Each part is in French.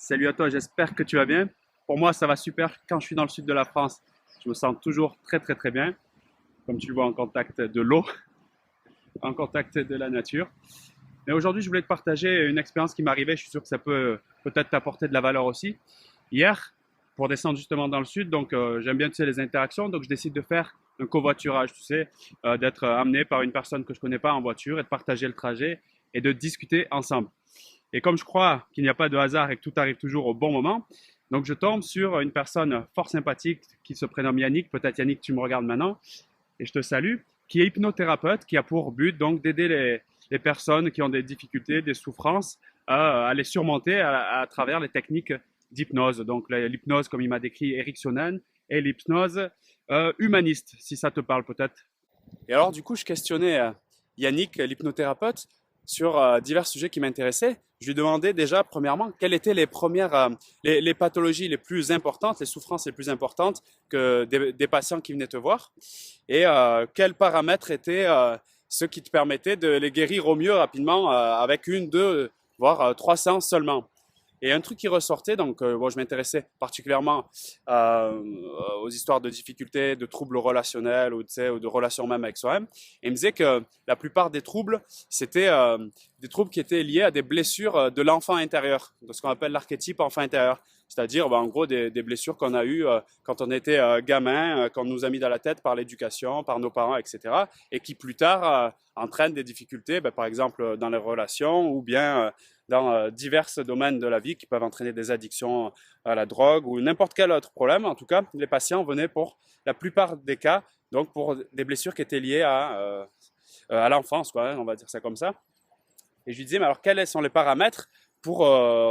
Salut à toi, j'espère que tu vas bien. Pour moi, ça va super quand je suis dans le sud de la France. Je me sens toujours très très très bien, comme tu le vois en contact de l'eau, en contact de la nature. Mais aujourd'hui, je voulais te partager une expérience qui m'est arrivée. Je suis sûr que ça peut peut-être t'apporter de la valeur aussi. Hier, pour descendre justement dans le sud, donc j'aime bien tu sais, les interactions, donc je décide de faire un covoiturage, tu sais, d'être amené par une personne que je connais pas en voiture et de partager le trajet et de discuter ensemble. Et comme je crois qu'il n'y a pas de hasard et que tout arrive toujours au bon moment, donc je tombe sur une personne fort sympathique qui se prénomme Yannick. Peut-être Yannick, tu me regardes maintenant et je te salue, qui est hypnothérapeute, qui a pour but donc d'aider les personnes qui ont des difficultés, des souffrances à les surmonter à travers les techniques d'hypnose. Donc l'hypnose, comme il m'a décrit Eric Sonnen, et l'hypnose humaniste, si ça te parle peut-être. Et alors, du coup, je questionnais Yannick, l'hypnothérapeute, sur divers sujets qui m'intéressaient. Je lui demandais déjà, premièrement, quelles étaient les premières, les pathologies les plus importantes, les souffrances les plus importantes que des patients qui venaient te voir, et quels paramètres étaient ceux qui te permettaient de les guérir au mieux rapidement avec une, deux, voire trois séances seulement. Et un truc qui ressortait, donc bon, je m'intéressais particulièrement aux histoires de difficultés, de troubles relationnels ou, tu sais, ou de relations même avec soi-même. Et il me disait que la plupart des troubles, c'était des troubles qui étaient liés à des blessures de l'enfant intérieur, de ce qu'on appelle l'archétype enfant intérieur. C'est-à-dire, ben, en gros, des blessures qu'on a eues quand on était gamin, qu'on nous a mis dans la tête par l'éducation, par nos parents, etc. Et qui plus tard entraînent des difficultés, ben, par exemple dans les relations ou bien dans divers domaines de la vie qui peuvent entraîner des addictions à la drogue ou n'importe quel autre problème. En tout cas, les patients venaient pour la plupart des cas, donc pour des blessures qui étaient liées à l'enfance, quoi, hein, on va dire ça comme ça. Et je lui disais, mais alors quels sont les paramètres pour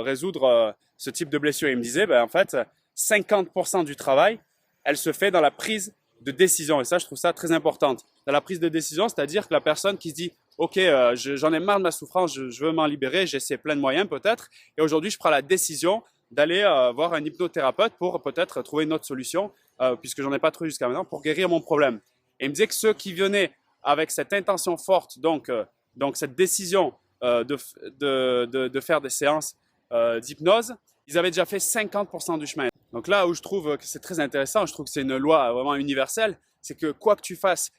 résoudre ce type de blessure? Il me disait, ben, en fait, 50% du travail, elle se fait dans la prise de décision. Et ça, je trouve ça très important. Dans la prise de décision, c'est-à-dire que la personne qui se dit, OK, j'en ai marre de ma souffrance, je veux m'en libérer, j'essaie plein de moyens peut-être, et aujourd'hui, je prends la décision d'aller voir un hypnothérapeute pour peut-être trouver une autre solution, puisque j'en ai pas trouvé jusqu'à maintenant, pour guérir mon problème. Et il me disait que ceux qui venaient avec cette intention forte, donc cette décision de faire des séances d'hypnose, ils avaient déjà fait 50% du chemin. Donc là où je trouve que c'est très intéressant, je trouve que c'est une loi vraiment universelle, c'est que quoi que tu fasses,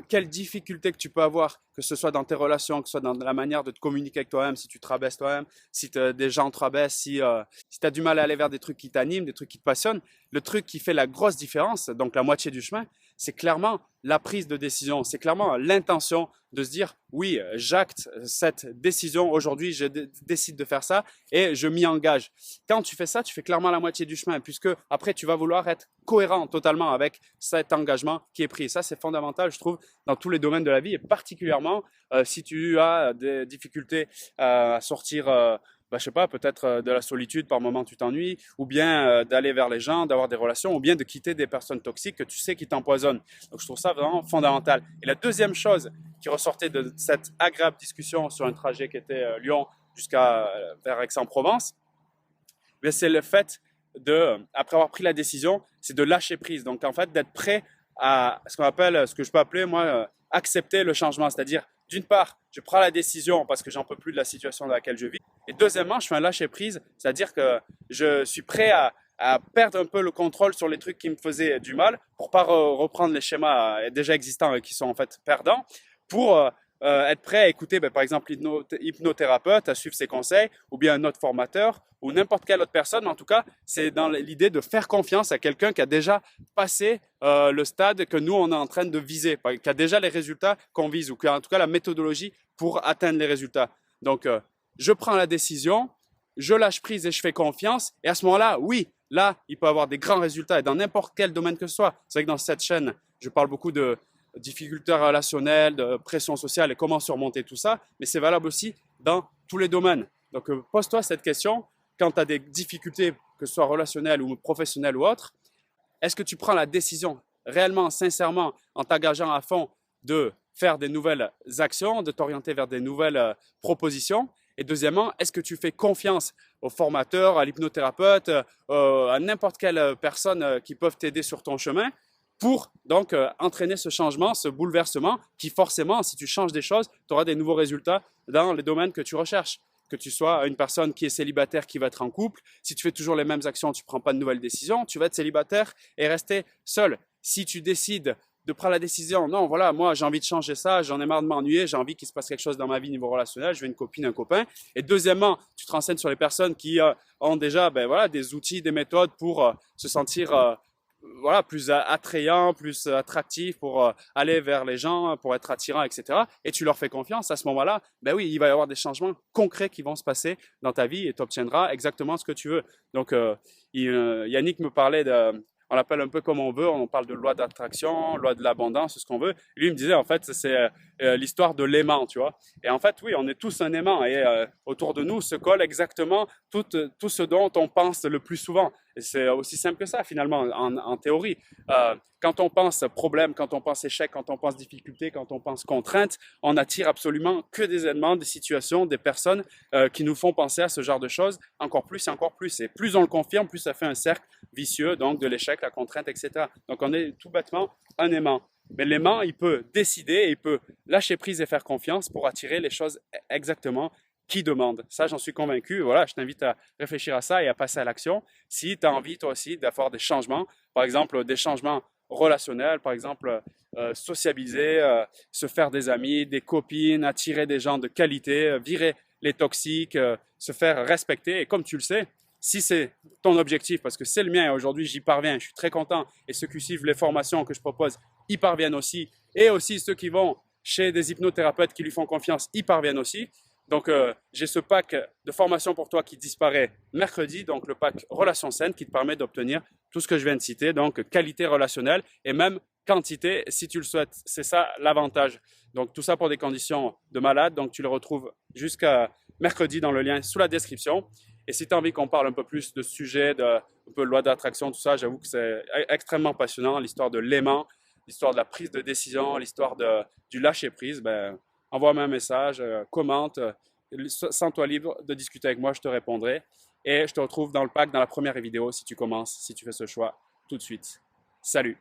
quelle difficulté que tu peux avoir, que ce soit dans tes relations, que ce soit dans la manière de te communiquer avec toi-même, si tu te rabaisses toi-même, si des gens te rabaissent, si tu as du mal à aller vers des trucs qui t'animent, des trucs qui te passionnent, le truc qui fait la grosse différence, donc la moitié du chemin, c'est clairement la prise de décision, c'est clairement l'intention de se dire oui, j'acte cette décision aujourd'hui, je décide de faire ça et je m'y engage. Quand tu fais ça, tu fais clairement la moitié du chemin puisque après tu vas vouloir être cohérent totalement avec cet engagement qui est pris. Ça, c'est fondamental, je trouve, dans tous les domaines de la vie et particulièrement si tu as des difficultés à sortir je sais pas, peut-être de la solitude par moment tu t'ennuies, ou bien d'aller vers les gens, d'avoir des relations, ou bien de quitter des personnes toxiques que tu sais qui t'empoisonnent. Donc je trouve ça vraiment fondamental. Et la deuxième chose qui ressortait de cette agréable discussion sur un trajet qui était Lyon jusqu'à vers Aix-en-Provence, c'est le fait de, après avoir pris la décision, c'est de lâcher prise. Donc en fait d'être prêt à ce qu'on appelle, ce que je peux appeler moi, accepter le changement, c'est-à-dire d'une part, je prends la décision parce que j'en peux plus de la situation dans laquelle je vis. Et deuxièmement, je fais un lâcher prise, c'est-à-dire que je suis prêt à perdre un peu le contrôle sur les trucs qui me faisaient du mal pour pas reprendre les schémas déjà existants et qui sont en fait perdants, pour être prêt à écouter par exemple l'hypnothérapeute, à suivre ses conseils, ou bien un autre formateur, ou n'importe quelle autre personne. Mais en tout cas, c'est dans l'idée de faire confiance à quelqu'un qui a déjà passé le stade que nous, on est en train de viser, qui a déjà les résultats qu'on vise, ou qui a en tout cas la méthodologie pour atteindre les résultats. Donc, je prends la décision, je lâche prise et je fais confiance. Et à ce moment-là, oui, là, il peut y avoir des grands résultats et dans n'importe quel domaine que ce soit. C'est vrai que dans cette chaîne, je parle beaucoup de difficultés relationnelles, de pression sociale et comment surmonter tout ça, mais c'est valable aussi dans tous les domaines. Donc, pose-toi cette question quand tu as des difficultés, que ce soit relationnelles ou professionnelles ou autres. Est-ce que tu prends la décision réellement, sincèrement, en t'engageant à fond de faire des nouvelles actions, de t'orienter vers des nouvelles propositions? Et deuxièmement, est-ce que tu fais confiance aux formateurs, à l'hypnothérapeute, à n'importe quelle personne qui peuvent t'aider sur ton chemin pour donc entraîner ce changement, ce bouleversement qui forcément, si tu changes des choses, tu auras des nouveaux résultats dans les domaines que tu recherches. que tu sois une personne qui est célibataire, qui va être en couple. Si tu fais toujours les mêmes actions, tu ne prends pas de nouvelles décisions, tu vas être célibataire et rester seul. Si tu décides de prendre la décision, non, voilà, moi j'ai envie de changer ça, j'en ai marre de m'ennuyer, j'ai envie qu'il se passe quelque chose dans ma vie niveau relationnel, je veux une copine, un copain. Et deuxièmement, tu te renseignes sur les personnes qui ont déjà voilà, des outils, des méthodes pour se sentir voilà, plus attrayant, plus attractif pour aller vers les gens, pour être attirant, etc. Et tu leur fais confiance. À ce moment-là, ben oui, il va y avoir des changements concrets qui vont se passer dans ta vie et tu obtiendras exactement ce que tu veux. Donc, Yannick me parlait on l'appelle un peu comme on veut, on parle de loi d'attraction, loi de l'abondance, ce qu'on veut. Lui, il me disait, en fait, c'est l'histoire de l'aimant, tu vois. Et en fait, oui, on est tous un aimant et autour de nous se colle exactement tout ce dont on pense le plus souvent. Et c'est aussi simple que ça, finalement, en théorie. Quand on pense problème, quand on pense échec, quand on pense difficulté, quand on pense contrainte, on attire absolument que des éléments, des situations, des personnes qui nous font penser à ce genre de choses encore plus et encore plus. Et plus on le confirme, plus ça fait un cercle vicieux, donc de l'échec, la contrainte, etc. Donc on est tout bêtement un aimant. Mais l'aimant, il peut décider, il peut lâcher prise et faire confiance pour attirer les choses exactement qu'il demande. Ça, j'en suis convaincu. Voilà, je t'invite à réfléchir à ça et à passer à l'action. Si tu as envie, toi aussi, d'avoir des changements, par exemple des changements relationnels, par exemple sociabiliser, se faire des amis, des copines, attirer des gens de qualité, virer les toxiques, se faire respecter. Et comme tu le sais, si c'est ton objectif, parce que c'est le mien et aujourd'hui j'y parviens, je suis très content et ceux qui suivent les formations que je propose y parviennent aussi et aussi ceux qui vont chez des hypnothérapeutes qui lui font confiance y parviennent aussi. Donc j'ai ce pack de formation pour toi qui disparaît mercredi, donc le pack Relations saines qui te permet d'obtenir tout ce que je viens de citer, donc qualité relationnelle et même quantité si tu le souhaites. C'est ça l'avantage. Donc tout ça pour des conditions de malade, donc tu le retrouves jusqu'à mercredi dans le lien sous la description. Et si tu as envie qu'on parle un peu plus de ce sujet, un peu de loi d'attraction, tout ça, j'avoue que c'est extrêmement passionnant, l'histoire de l'aimant, l'histoire de la prise de décision, l'histoire du lâcher-prise, ben, envoie-moi un message, commente, sens-toi libre de discuter avec moi, je te répondrai. Et je te retrouve dans le pack, dans la première vidéo, si tu commences, si tu fais ce choix tout de suite. Salut!